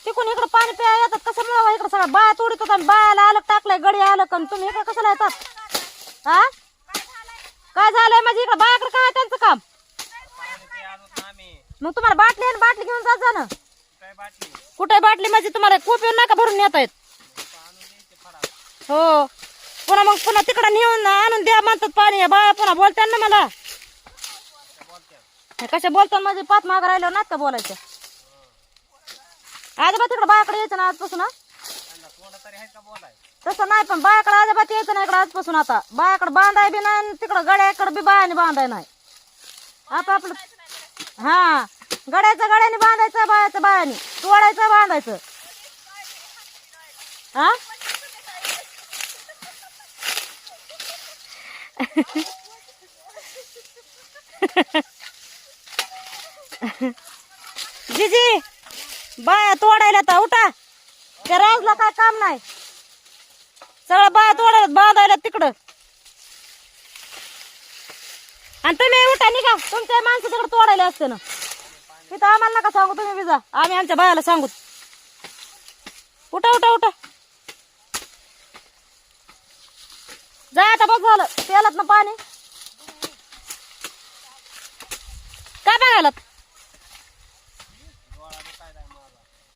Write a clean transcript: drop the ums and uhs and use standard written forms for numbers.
तिकून इकडे पाणी प्यायला येतात कसं मिळावं इकडे सगळं बाया तोडीत होता बायाला अलग टाकलंय गडी अलग आणि तुम्ही इकडे कशाला येतात हा काय झालंय माझी इकडे बायाकडे काय त्यांचं काम मग तुम्हाला बाटली आणि बाटली घेऊन जात जा ना कुठे बाटली माझी तुम्हाला खूप येऊन नका भरून येत आहेत हो पुन्हा मग पुन्हा तिकडे नेऊन आणून द्या म्हणतात पाणी बाया पुन्हा बोलतात ना मला कशा बोलतात माझे पाच माग राहिलो नात का बोलायचं आजोबा तिकडे बायाकडे यायचं ना आजपासून तसं नाही पण बायाकडे अजिबात यायचं ना इकडे आजपासून आता बायाकडे बांधाय बी नाही तिकडं गड्याकडे बी बायाने बांधाय नाही आता आपलं हा गड्याचं गड्याने बांधायचं बायाचं बायाने तोडायचं बांधायचं हा जीजी बाया तोडायला तर उठा त्या राजला काय काम नाही सगळं बाया तोडायला बांधायला तिकडं आणि तुम्ही उठा निघा तुमच्या माणसं तिकडे तोडायला असते ना तिथं आम्हाला नका सांगू तुम्ही विजा आम्ही आमच्या बायाला सांगू उठा उठा उठा जा आता बस झालं ते